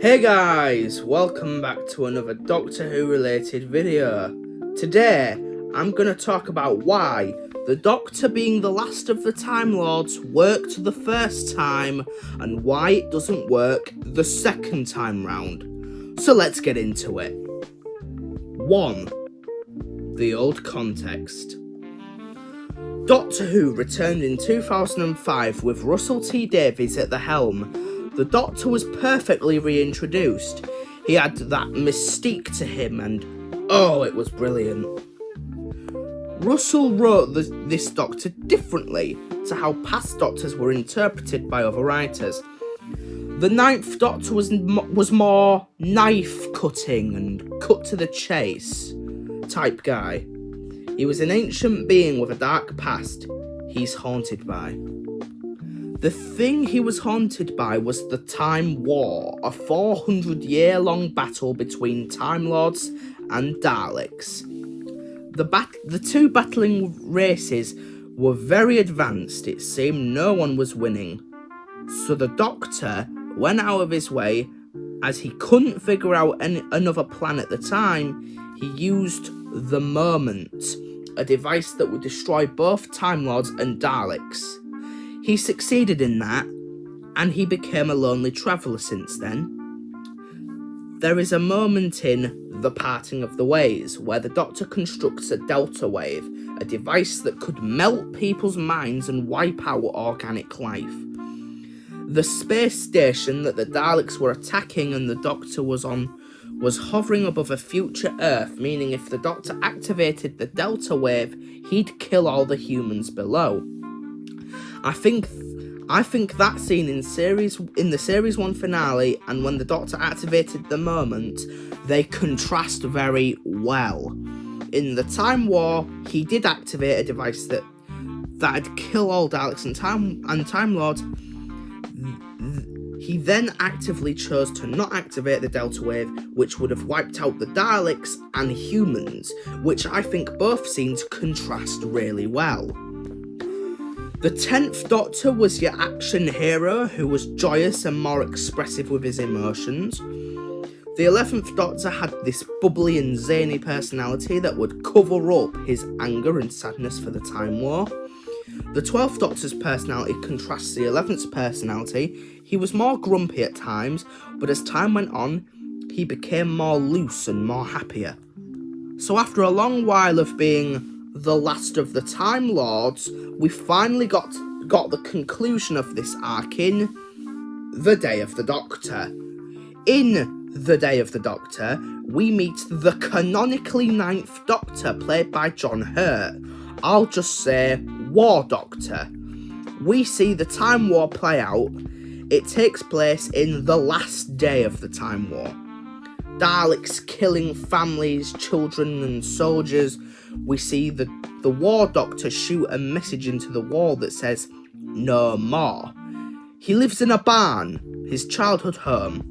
Hey guys, welcome back to another Doctor Who related video. Today, I'm going to talk about why the Doctor being the last of the Time Lords worked the first time and why it doesn't work the second time round. So let's get into it. 1. The old context. Doctor Who returned in 2005 with Russell T Davies at the helm. The Doctor was perfectly reintroduced. He had that mystique to him and, it was brilliant. Russell wrote this Doctor differently to how past Doctors were interpreted by other writers. The Ninth Doctor was more knife-cutting and cut-to-the-chase type guy. He was an ancient being with a dark past he's haunted by. The thing he was haunted by was the Time War, a 400-year-long battle between Time Lords and Daleks. The two battling races were very advanced. It seemed no one was winning. So the Doctor went out of his way, as he couldn't figure out another plan at the time. He used the Moment, a device that would destroy both Time Lords and Daleks. He succeeded in that, and he became a lonely traveller since then. There is a moment in The Parting of the Ways where the Doctor constructs a delta wave, a device that could melt people's minds and wipe out organic life. The space station that the Daleks were attacking and the Doctor was on was hovering above a future Earth, meaning if the Doctor activated the delta wave, he'd kill all the humans below. I think that scene in the series 1 finale and when the Doctor activated the Moment, they contrast very well. In the Time War, he did activate a device that'd kill all Daleks and Time Lords. He then actively chose to not activate the Delta Wave, which would have wiped out the Daleks and humans, which I think both scenes contrast really well. The 10th Doctor was your action hero who was joyous and more expressive with his emotions. The 11th Doctor had this bubbly and zany personality that would cover up his anger and sadness for the Time War. The 12th Doctor's personality contrasts the 11th's personality. He was more grumpy at times, but as time went on, he became more loose and more happier. So after a long while of being the last of the Time Lords, we finally got the conclusion of this arc in The Day of the Doctor. In The Day of the Doctor, we meet the canonically 9th Doctor, played by John Hurt. I'll just say War Doctor. We see the Time War play out. It takes place in the last day of the Time War. Daleks killing families, children and soldiers. We see the War Doctor shoot a message into the wall that says, "No more." He lives in a barn, his childhood home.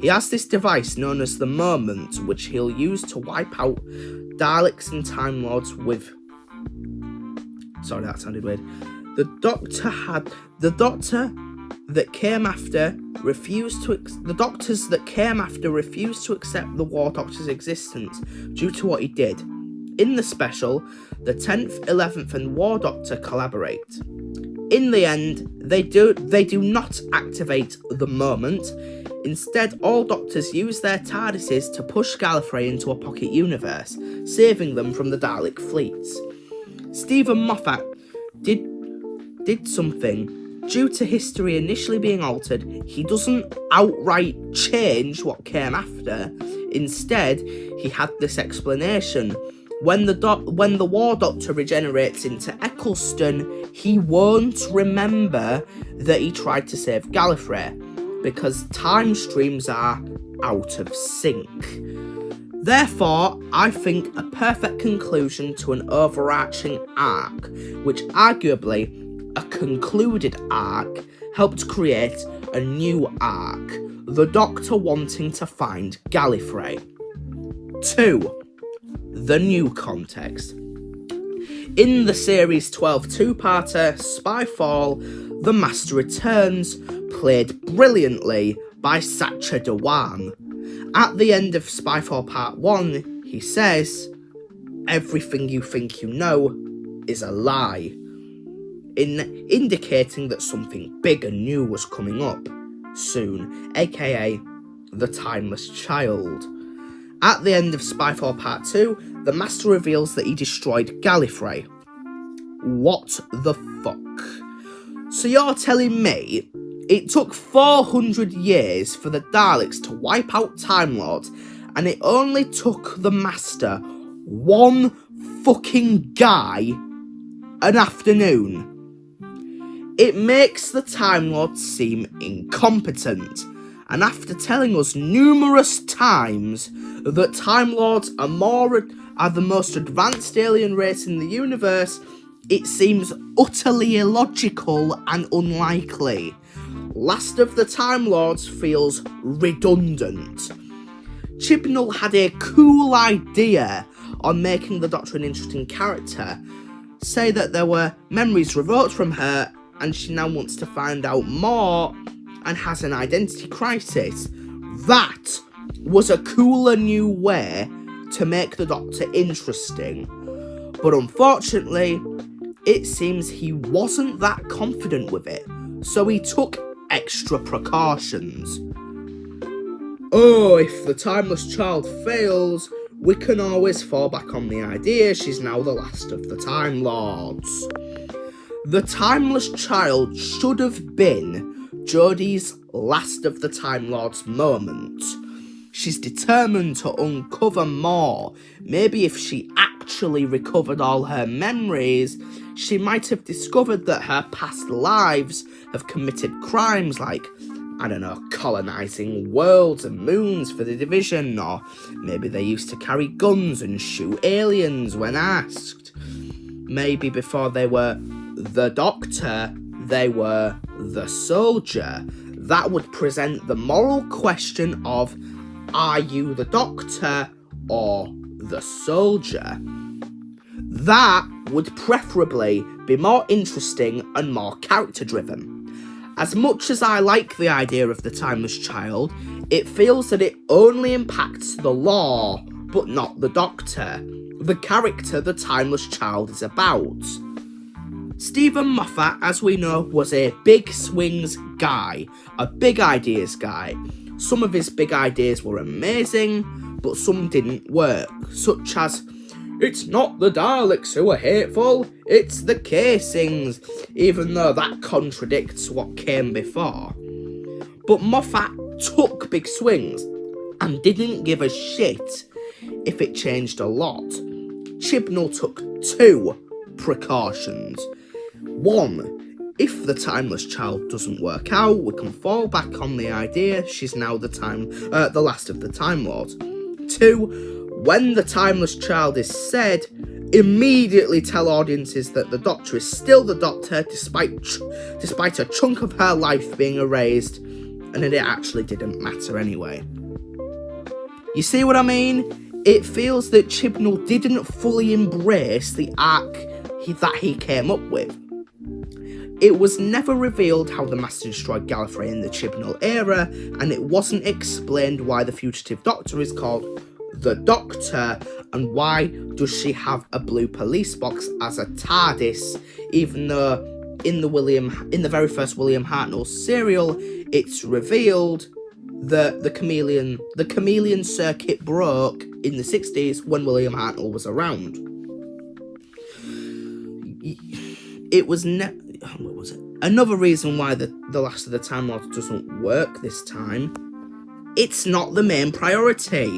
He has this device known as the Moment, which he'll use to wipe out Daleks and Time Lords with... Sorry, that sounded weird. The Doctors that came after refused to accept the War Doctor's existence due to what he did. In the special, the 10th, 11th and War Doctor collaborate. In the end, they do not activate the Moment. Instead, all Doctors use their TARDISes to push Gallifrey into a pocket universe, saving them from the Dalek fleets. Stephen Moffat did something. Due to history initially being altered, he doesn't outright change what came after. Instead, he had this explanation. When the War Doctor regenerates into Eccleston, he won't remember that he tried to save Gallifrey, because time streams are out of sync. Therefore, I think a perfect conclusion to an overarching arc, which arguably a concluded arc, helped create a new arc, the Doctor wanting to find Gallifrey. 2. The new context. In the Series 12 two-parter, Spyfall, the Master returns, played brilliantly by Sacha Dhawan. At the end of Spyfall Part 1, he says, "Everything you think you know is a lie," indicating that something big and new was coming up soon, aka the Timeless Child. At the end of Spyfall Part 2, the Master reveals that he destroyed Gallifrey. What the fuck? So you're telling me it took 400 years for the Daleks to wipe out Time Lords, and it only took the Master one fucking guy an afternoon? It makes the Time Lords seem incompetent, and after telling us numerous times that Time Lords are the most advanced alien race in the universe, it seems utterly illogical and unlikely. Last of the Time Lords feels redundant. Chibnall had a cool idea on making the Doctor an interesting character. Say that there were memories revoked from her and she now wants to find out more and has an identity crisis. That was a cooler new way to make the Doctor interesting. But unfortunately, it seems he wasn't that confident with it, so he took extra precautions. Oh, if the Timeless Child fails, we can always fall back on the idea she's now the last of the Time Lords. The Timeless Child should have been Jodie's last of the Time Lords moment. She's determined to uncover more. Maybe if she actually recovered all her memories, she might have discovered that her past lives have committed crimes like, I don't know, colonising worlds and moons for the Division, or maybe they used to carry guns and shoot aliens when asked. Maybe before they were the Doctor, they were the Soldier. That would present the moral question of, are you the Doctor or the Soldier? That would preferably be more interesting and more character-driven. As much as I like the idea of the Timeless Child, it feels that it only impacts the lore, but not the Doctor, the character the Timeless Child is about. Stephen Moffat, as we know, was a big swings guy, a big ideas guy. Some of his big ideas were amazing, but some didn't work, such as, it's not the Daleks who are hateful, it's the casings, even though that contradicts what came before. But Moffat took big swings and didn't give a shit if it changed a lot. Chibnall took 2 precautions. 1, if the Timeless Child doesn't work out, we can fall back on the idea she's now the last of the Time Lords. 2, when the Timeless Child is said, immediately tell audiences that the Doctor is still the Doctor despite a chunk of her life being erased, and that it actually didn't matter anyway. You see what I mean? It feels that Chibnall didn't fully embrace the arc that he came up with. It was never revealed how the Master destroyed Gallifrey in the Chibnall era, and it wasn't explained why the fugitive Doctor is called the Doctor, and why does she have a blue police box as a TARDIS, even though in the very first William Hartnell serial, it's revealed that the chameleon circuit broke in the 60s when William Hartnell was around. It was what was it? Another reason why the Last of the Time Lords doesn't work this time, it's not the main priority.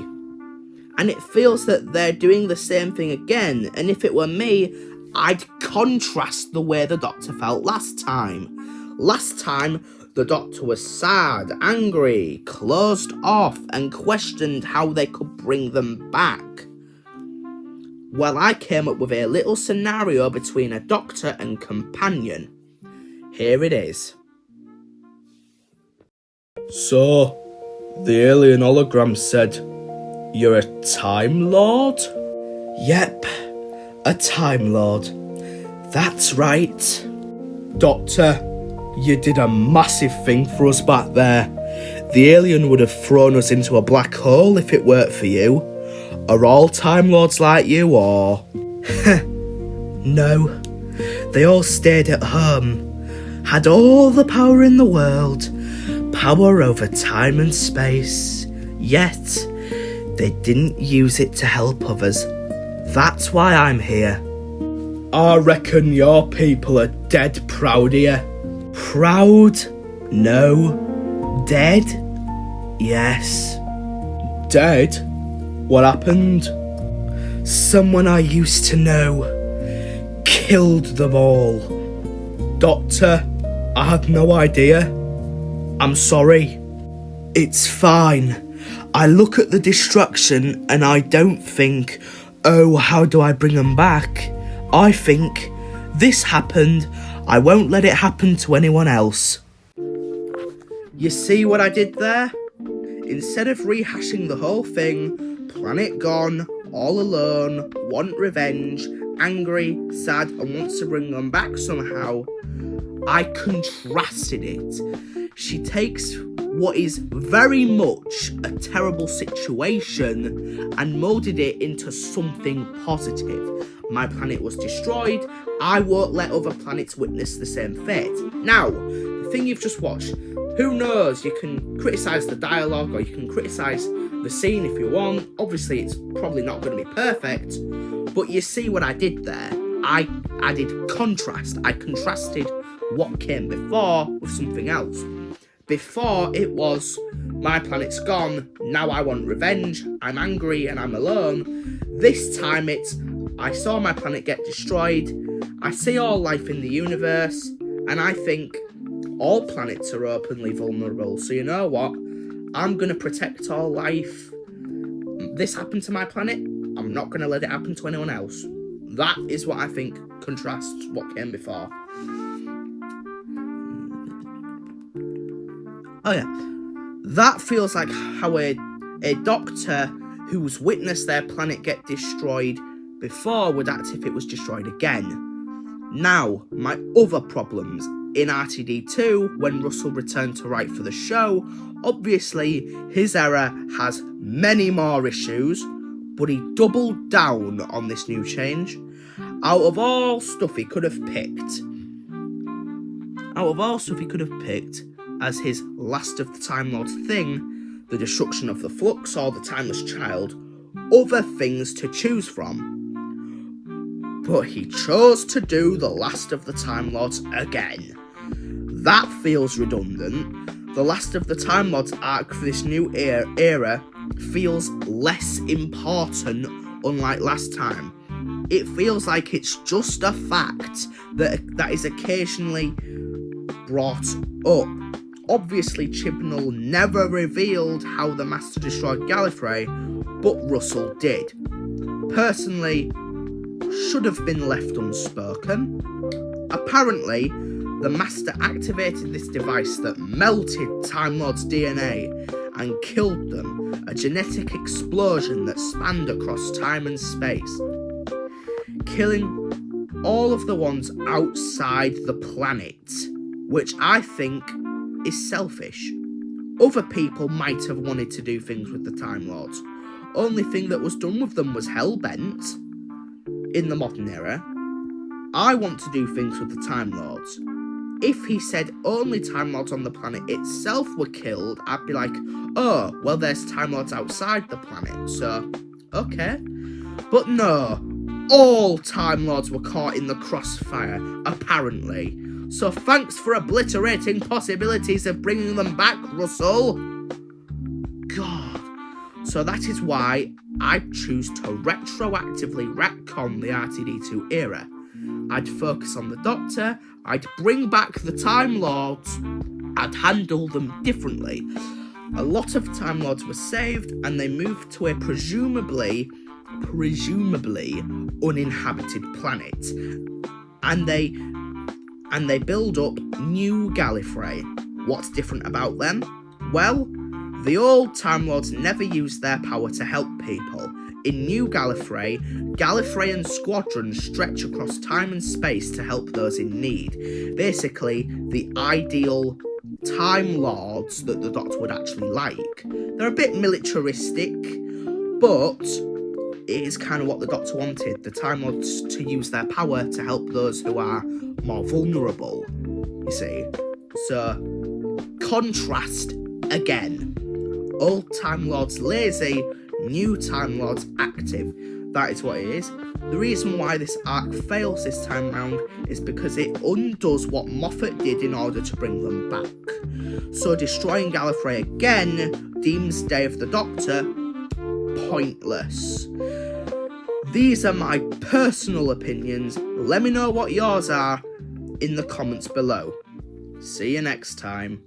And it feels that they're doing the same thing again, and if it were me, I'd contrast the way the Doctor felt last time. Last time, the Doctor was sad, angry, closed off, and questioned how they could bring them back. Well, I came up with a little scenario between a Doctor and companion. Here it is. So, the alien hologram said, "You're a Time Lord?" Yep, a Time Lord. That's right. Doctor, you did a massive thing for us back there. The alien would have thrown us into a black hole if it weren't for you. Are all Time Lords like you, or...? No. They all stayed at home. Had all the power in the world. Power over time and space. Yet, they didn't use it to help others. That's why I'm here. I reckon your people are dead proud of you. Proud? No. Dead? Yes. Dead? What happened? Someone I used to know killed them all. Doctor, I had no idea. I'm sorry. It's fine. I look at the destruction and I don't think, oh, how do I bring them back? I think, this happened, I won't let it happen to anyone else. You see what I did there? Instead of rehashing the whole thing, planet gone, all alone, want revenge, angry, sad, and wants to bring them back somehow, I contrasted it. She takes what is very much a terrible situation and moulded it into something positive. My planet was destroyed, I won't let other planets witness the same fate. Now, the thing you've just watched, who knows, you can criticise the dialogue or you can criticise the scene if you want. Obviously, it's probably not going to be perfect, but you see what I did there. I added contrast. I contrasted what came before with something else. Before, it was, my planet's gone, now I want revenge, I'm angry and I'm alone. This time it's, I saw my planet get destroyed, I see all life in the universe, and I think all planets are openly vulnerable, so you know what? I'm going to protect all life. This happened to my planet, I'm not going to let it happen to anyone else. That is what I think contrasts what came before. Oh yeah, that feels like how a doctor who's witnessed their planet get destroyed before would act if it was destroyed again. Now, my other problems. In RTD2, when Russell returned to write for the show, obviously his error has many more issues, but he doubled down on this new change. Out of all stuff he could have picked as his last of the Time Lords thing, the destruction of the Flux or the Timeless Child, other things to choose from. But he chose to do the last of the Time Lords again. That feels redundant. The last of the Timelords arc for this new era feels less important, unlike last time. It feels like it's just a fact that is occasionally brought up. Obviously, Chibnall never revealed how the Master destroyed Gallifrey, but Russell did. Personally, should have been left unspoken. Apparently, the Master activated this device that melted Time Lord's DNA and killed them, a genetic explosion that spanned across time and space, killing all of the ones outside the planet, which I think is selfish. Other people might have wanted to do things with the Time Lords. Only thing that was done with them was hell-bent in the modern era. I want to do things with the Time Lords. If he said only Time Lords on the planet itself were killed, I'd be like, oh, well, there's Time Lords outside the planet, so, okay. But no, all Time Lords were caught in the crossfire, apparently. So thanks for obliterating possibilities of bringing them back, Russell. God. So that is why I choose to retroactively retcon the RTD2 era. I'd focus on the Doctor, I'd bring back the Time Lords, I'd handle them differently. A lot of Time Lords were saved and they moved to a presumably uninhabited planet. And they build up New Gallifrey. What's different about them? Well, the old Time Lords never used their power to help people. In New Gallifrey, Gallifreyan squadrons stretch across time and space to help those in need. Basically, the ideal Time Lords that the Doctor would actually like. They're a bit militaristic, but it is kind of what the Doctor wanted. The Time Lords to use their power to help those who are more vulnerable, you see. So, contrast again. Old Time Lords lazy, new Time Lords active. That is what it is. The reason why this arc fails this time round is because it undoes what Moffat did in order to bring them back. So destroying Gallifrey again deems Day of the Doctor pointless. These are my personal opinions. Let me know what yours are in the comments below. See you next time.